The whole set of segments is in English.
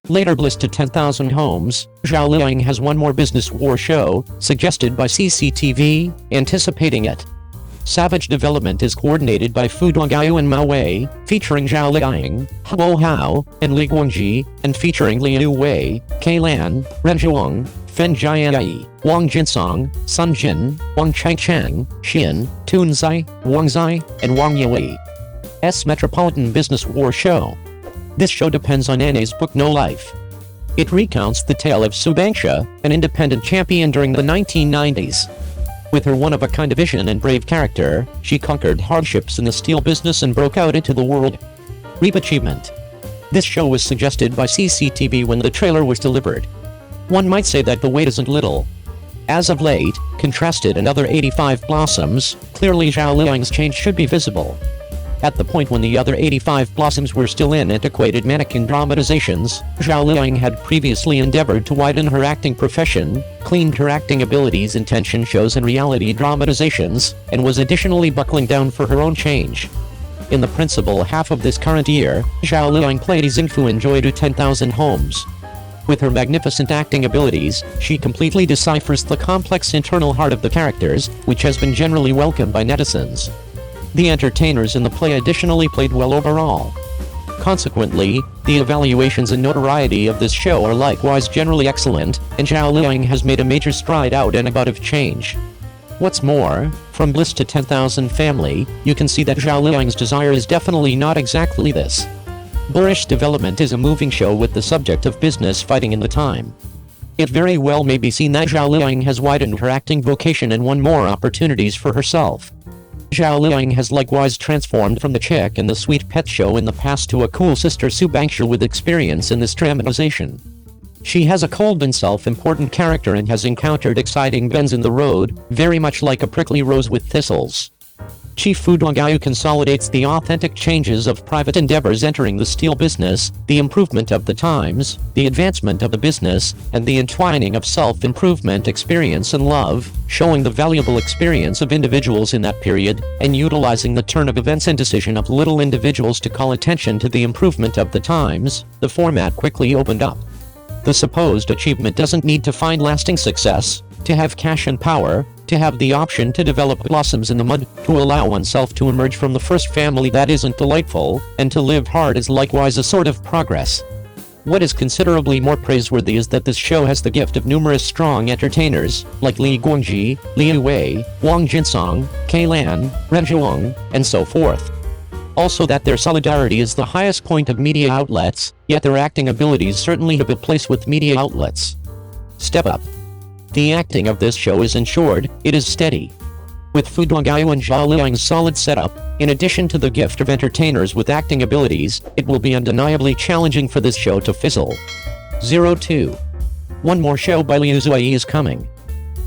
Later bliss to 10,000 homes, Zhao Liying has one more business war show, suggested by CCTV, anticipating it. Savage development is coordinated by Fu Duangyu and Mao Wei, featuring Zhao Liying, Huo Hao, and Li Guangji, and featuring Liu Wei, Kai Lan, Ren Zhuang, Fen Jianyi, Wang Jinsong, Sun Jin, Wang Changchang, Xian, Tun Zai, Wang Zai, and Wang Yibo. Metropolitan Business War Show. This show depends on Anne's book No Life. It recounts the tale of Su Bangsha, an independent champion during the 1990s. With her one-of-a-kind vision and brave character, she conquered hardships in the steel business and broke out into the world. Reap achievement. This show was suggested by CCTV when the trailer was delivered. One might say that the wait isn't little. As of late, contrasted and other 85 blossoms, clearly Zhao Liying's change should be visible. At the point when the other 85 blossoms were still in antiquated mannequin dramatizations, Zhao Liying had previously endeavored to widen her acting profession, cleaned her acting abilities in tension shows and reality dramatizations, and was additionally buckling down for her own change. In the principal half of this current year, Zhao Liying played Xingfu in Joy to 10,000 Homes. With her magnificent acting abilities, she completely deciphers the complex internal heart of the characters, which has been generally welcomed by netizens. The entertainers in the play additionally played well overall. Consequently, the evaluations and notoriety of this show are likewise generally excellent, and Zhao Liying has made a major stride out and about of change. What's more, from bliss to 10,000 family, you can see that Zhao Liying's desire is definitely not exactly this. Boorish development is a moving show with the subject of business fighting in the time. It very well may be seen that Zhao Liying has widened her acting vocation and won more opportunities for herself. Zhao Liying has likewise transformed from the chick in the sweet pet show in the past to a cool sister Su Bangsha with experience in this dramatization. She has a cold and self-important character and has encountered exciting bends in the road, very much like a prickly rose with thistles. Chief Fu Duangyu consolidates the authentic changes of private endeavors entering the steel business, the improvement of the times, the advancement of the business, and the entwining of self-improvement experience and love, showing the valuable experience of individuals in that period, and utilizing the turn of events and decision of little individuals to call attention to the improvement of the times. The format quickly opened up. The supposed achievement doesn't need to find lasting success, to have cash and power, to have the option to develop blossoms in the mud, to allow oneself to emerge from the first family that isn't delightful, and to live hard is likewise a sort of progress. What is considerably more praiseworthy is that this show has the gift of numerous strong entertainers, like Li Guangji, Liu Wei, Wang Jinsong, Kai Lan, Ren Zhuang, and so forth. Also that their solidarity is the highest point of media outlets, yet their acting abilities certainly have a place with media outlets. Step up. The acting of this show is ensured, it is steady. With Fu Duangyu and Zhao Liying's solid setup, in addition to the gift of entertainers with acting abilities, it will be undeniably challenging for this show to fizzle. 02. One more show by Liu Zui is coming.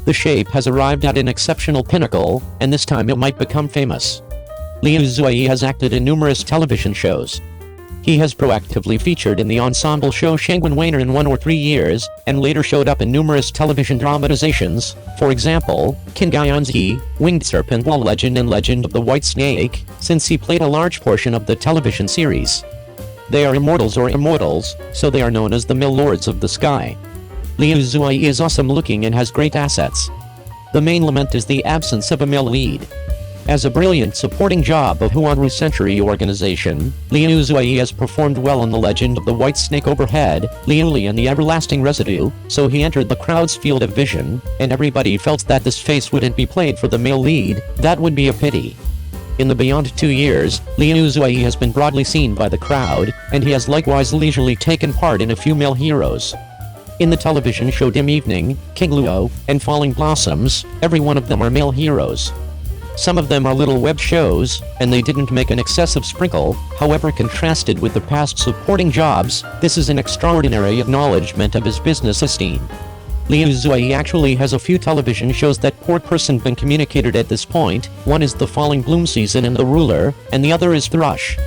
The shape has arrived at an exceptional pinnacle, and this time it might become famous. Liu Zui has acted in numerous television shows. He has proactively featured in the ensemble show Shangwen Weiner in 1 or 3 years, and later showed up in numerous television dramatizations, for example, Qin Gaianzi, Winged Serpent Wall Legend and Legend of the White Snake, since he played a large portion of the television series. They are immortals or immortals, so they are known as the Mill Lords of the Sky. Liu Zui is awesome looking and has great assets. The main lament is the absence of a male lead. As a brilliant supporting job of Huanru Century Organization, Liu Zui has performed well in The Legend of the White Snake Overhead, Liu Li and the Everlasting Residue, so he entered the crowd's field of vision, and everybody felt that this face wouldn't be played for the male lead. That would be a pity. In the beyond 2 years, Liu Zui has been broadly seen by the crowd, and he has likewise leisurely taken part in a few male heroes. In the television show Dim Evening, King Luo, and Falling Blossoms, every one of them are male heroes. Some of them are little web shows, and they didn't make an excessive sprinkle. However, contrasted with the past supporting jobs, this is an extraordinary acknowledgement of his business esteem. Liu Zui actually has a few television shows that poor person been communicated at this point. One is The Falling Bloom Season and The Ruler, and the other is Thrush.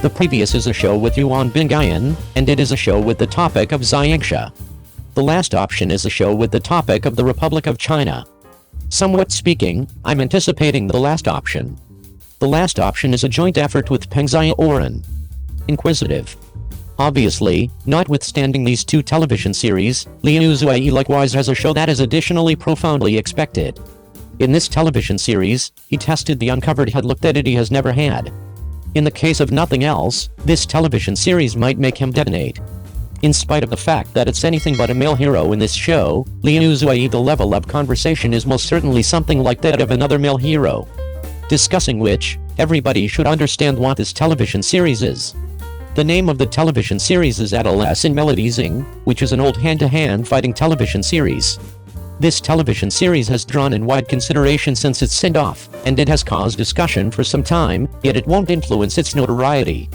The previous is a show with Yuan Bingayan, and it is a show with the topic of Xiangsha. The last option is a show with the topic of the Republic of China. Somewhat speaking, I'm anticipating the last option. The last option is a joint effort with Pengzai Oren. Inquisitive. Obviously, notwithstanding these two television series, Liu Zuai likewise has a show that is additionally profoundly expected. In this television series, he tested the uncovered head look that he has never had. In the case of nothing else, this television series might make him detonate. In spite of the fact that it's anything but a male hero in this show, Liu Zuai, the level of conversation is most certainly something like that of another male hero. Discussing which, everybody should understand what this television series is. The name of the television series is Adolescent Melodiesing, which is an old hand-to-hand fighting television series. This television series has drawn in wide consideration since its send-off, and it has caused discussion for some time, yet it won't influence its notoriety.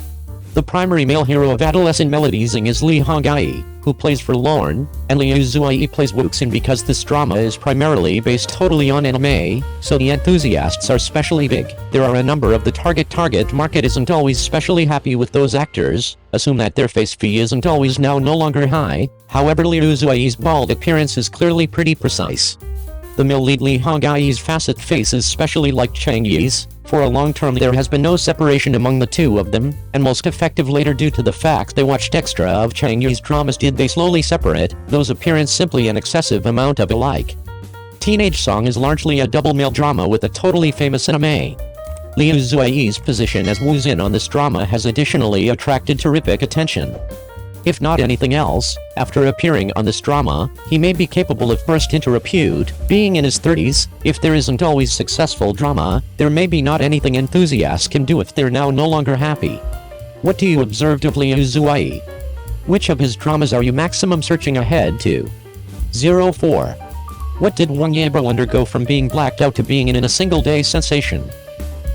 The primary male hero of Adolescent Melodiesing is Lee Hong-gai, who plays for Lorne, and Liu Zuai plays Wuxin. Because this drama is primarily based totally on anime, so the enthusiasts are specially big. There are a number of the target market isn't always specially happy with those actors, assume that their face fee isn't always no longer high. However, Liu Zuai's bald appearance is clearly pretty precise. The male lead Lee Hong-gai's facet face is specially like Chang Yi's. For a long term there has been no separation among the two of them, and most effective later due to the fact they watched extra of Chang Yi's dramas did they slowly separate, those appearance simply an excessive amount of alike. Teenage Song is largely a double male drama with a totally famous anime. Liu Zuai's position as Wu Xin on this drama has additionally attracted terrific attention. If not anything else, after appearing on this drama, he may be capable of burst into repute. Being in his 30s, if there isn't always successful drama, there may be not anything enthusiasts can do if they're now no longer happy. What do you observe of Liu Zuai? Which of his dramas are you maximum searching ahead to? 04. What did Wang Yibo undergo from being blacked out to being in a single-day sensation?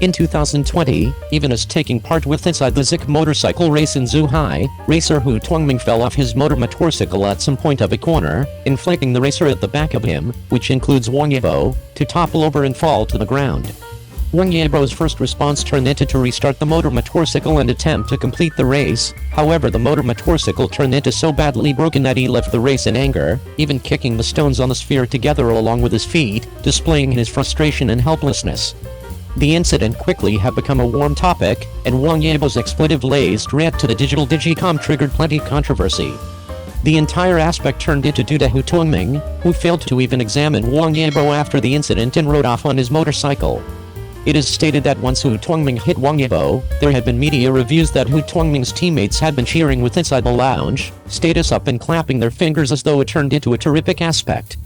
In 2020, even as taking part with inside the Zik motorcycle race in Zhuhai, racer Hu Tuangming fell off his motorcycle at some point of a corner, inflating the racer at the back of him, which includes Wang Yibo, to topple over and fall to the ground. Wang Yibo's first response turned into to restart the motorcycle and attempt to complete the race. However, the motorcycle turned into so badly broken that he left the race in anger, even kicking the stones on the sphere together along with his feet, displaying his frustration and helplessness. The incident quickly had become a warm topic, and Wang Yibo's expletive-laced rant to the digital Digicom triggered plenty controversy. The entire aspect turned into due to Hu Tuangming, who failed to even examine Wang Yibo after the incident and rode off on his motorcycle. It is stated that once Hu Tuangming hit Wang Yibo, there had been media reviews that Hu Tuangming's teammates had been cheering with inside the lounge, status up and clapping their fingers as though it turned into a terrific aspect.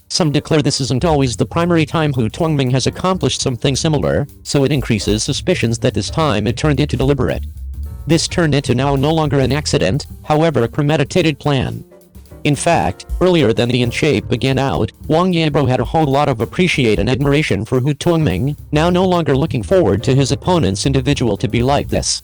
Some declare this isn't always the primary time Hu Tuangming has accomplished something similar, so it increases suspicions that this time it turned into deliberate. This turned into now no longer an accident, however a premeditated plan. In fact, earlier than the in shape began out, Wang Yibo had a whole lot of appreciation and admiration for Hu Tuangming, now no longer looking forward to his opponent's individual to be like this.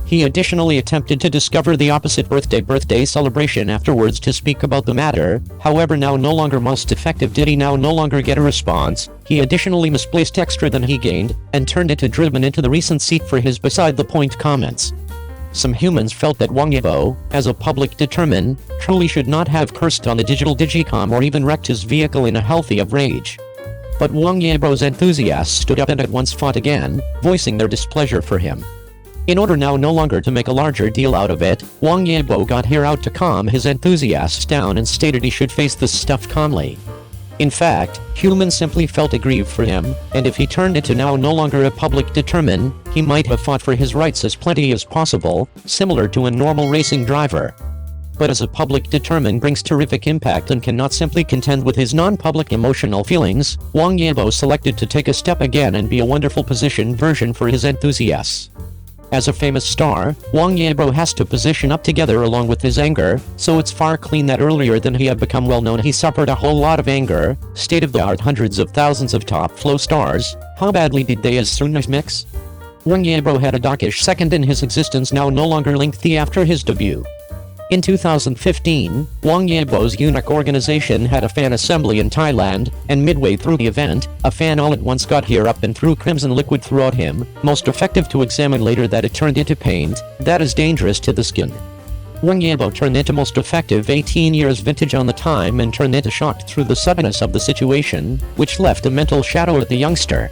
He additionally attempted to discover the opposite birthday celebration afterwards to speak about the matter, however now no longer most effective did he now no longer get a response. He additionally misplaced extra than he gained, and turned it to driven into the recent seat for his beside-the-point comments. Some humans felt that Wang Yibo, as a public determined, truly should not have cursed on the digital Digicom or even wrecked his vehicle in a healthy of rage. But Wang Yibo's enthusiasts stood up and at once fought again, voicing their displeasure for him. In order now no longer to make a larger deal out of it, Wang Yibo got here out to calm his enthusiasts down and stated he should face this stuff calmly. In fact, humans simply felt aggrieved for him, and if he turned into now no longer a public determined, he might have fought for his rights as plenty as possible, similar to a normal racing driver. But as a public determined brings terrific impact and cannot simply contend with his non-public emotional feelings, Wang Yibo selected to take a step again and be a wonderful position version for his enthusiasts. As a famous star, Wang Yibo has to position up together along with his anger, so it's far clean that earlier than he had become well known he suffered a whole lot of anger, state-of-the-art hundreds of thousands of top flow stars. How badly did they as soon as mix? Wang Yibo had a dockish second in his existence now no longer lengthy after his debut. In 2015, Wang Yibo's Eunuch organization had a fan assembly in Thailand, and midway through the event, a fan all at once got here up and threw crimson liquid throughout him, most effective to examine later that it turned into paint, that is dangerous to the skin. Wang Yibo turned into most effective 18 years vintage on the time and turned into shocked through the suddenness of the situation, which left a mental shadow at the youngster.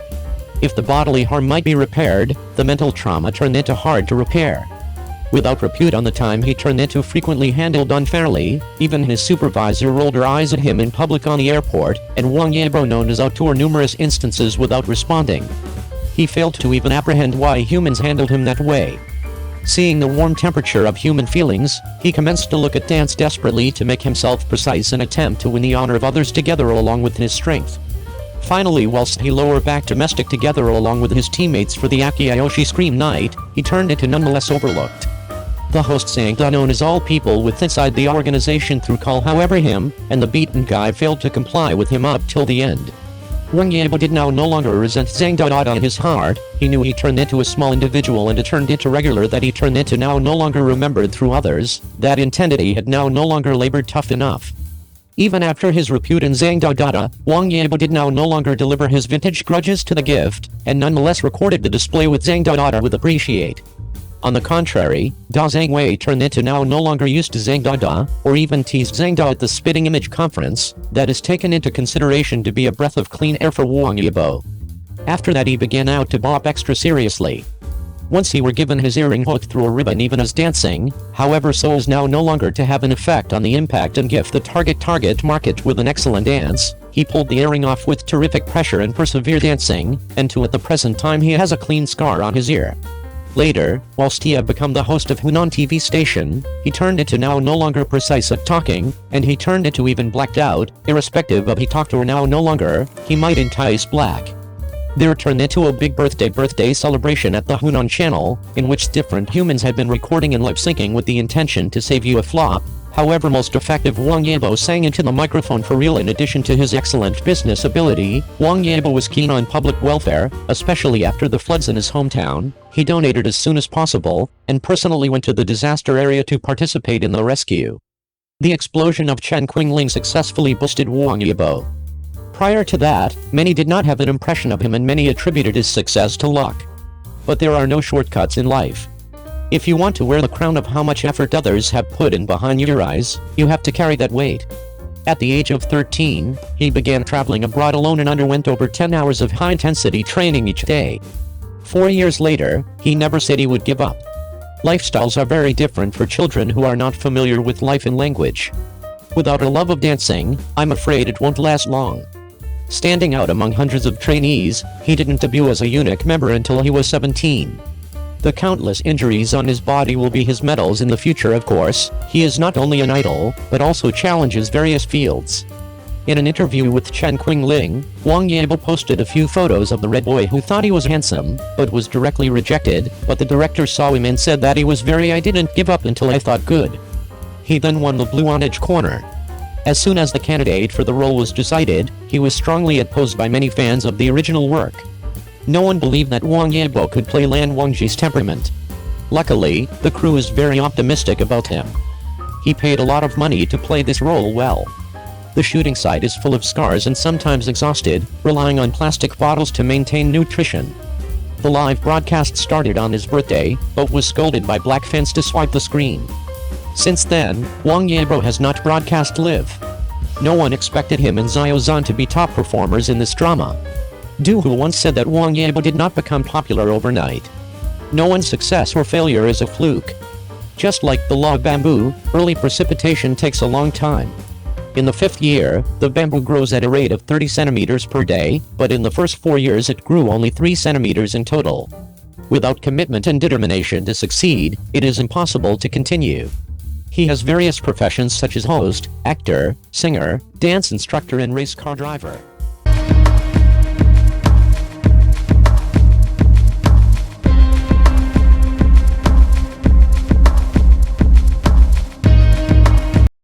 If the bodily harm might be repaired, the mental trauma turned into hard to repair. Without repute on the time he turned into frequently handled unfairly, even his supervisor rolled her eyes at him in public on the airport, and Wang Yibo known as outtour numerous instances without responding. He failed to even apprehend why humans handled him that way. Seeing the warm temperature of human feelings, he commenced to look at dance desperately to make himself precise and attempt to win the honor of others together along with his strength. Finally, whilst he lower-backed domestic together along with his teammates for the Akiyoshi Scream Night, he turned into nonetheless overlooked. The host Zhang known as all people with inside the organization through call however him, and the beaten guy failed to comply with him up till the end. Wang Yibo did now no longer resent Zhang in his heart. He knew he turned into a small individual and it turned into regular that he turned into now no longer remembered through others, that intended he had now no longer labored tough enough. Even after his repute in Zhang Wang Yibo did now no longer deliver his vintage grudges to the gift, and nonetheless recorded the display with Zhang with appreciate. On the contrary, Da Zhangwei turned into now no longer used to Zhang or even teased Zhang at the Spitting Image Conference, that is taken into consideration to be a breath of clean air for Wang Yibo. After that he began out to bop extra seriously. Once he were given his earring hooked through a ribbon even as dancing, however so as now no longer to have an effect on the impact and gift the target market with an excellent dance, he pulled the earring off with terrific pressure and persevered dancing, and to at the present time he has a clean scar on his ear. Later, whilst he had become the host of Hunan TV station, he turned into now no longer precise at talking, and he turned into even blacked out, irrespective of he talked or now no longer, he might entice black. There turned into a big birthday celebration at the Hunan channel, in which different humans had been recording and lip-syncing with the intention to save you a flop. However most effective Wang Yibo sang into the microphone for real. In addition to his excellent business ability, Wang Yibo was keen on public welfare, especially after the floods in his hometown. He donated as soon as possible, and personally went to the disaster area to participate in the rescue. The explosion of Chen Qingling successfully boosted Wang Yibo. Prior to that, many did not have an impression of him and many attributed his success to luck. But there are no shortcuts in life. If you want to wear the crown of how much effort others have put in behind your eyes, you have to carry that weight. At the age of 13, he began traveling abroad alone and underwent over 10 hours of high-intensity training each day. 4 years later, he never said he would give up. Lifestyles are very different for children who are not familiar with life and language. Without a love of dancing, I'm afraid it won't last long. Standing out among hundreds of trainees, he didn't debut as a eunuch member until he was 17. The countless injuries on his body will be his medals in the future. Of course, he is not only an idol, but also challenges various fields. In an interview with Chen Qingling, Wang Yibo posted a few photos of the red boy who thought he was handsome, but was directly rejected, but the director saw him and said that he was I didn't give up until I thought good. He then won the blue on edge corner. As soon as the candidate for the role was decided, he was strongly opposed by many fans of the original work. No one believed that Wang Yibo could play Lan Wangji's temperament. Luckily, the crew is very optimistic about him. He paid a lot of money to play this role well. The shooting site is full of scars and sometimes exhausted, relying on plastic bottles to maintain nutrition. The live broadcast started on his birthday, but was scolded by black fans to swipe the screen. Since then, Wang Yibo has not broadcast live. No one expected him and Zhao Zhan to be top performers in this drama. Du Hu once said that Wang Yibo did not become popular overnight. No one's success or failure is a fluke. Just like the law of bamboo, early precipitation takes a long time. In the 5th year, the bamboo grows at a rate of 30 centimeters per day, but in the first 4 years it grew only 3 centimeters in total. Without commitment and determination to succeed, it is impossible to continue. He has various professions such as host, actor, singer, dance instructor and race car driver.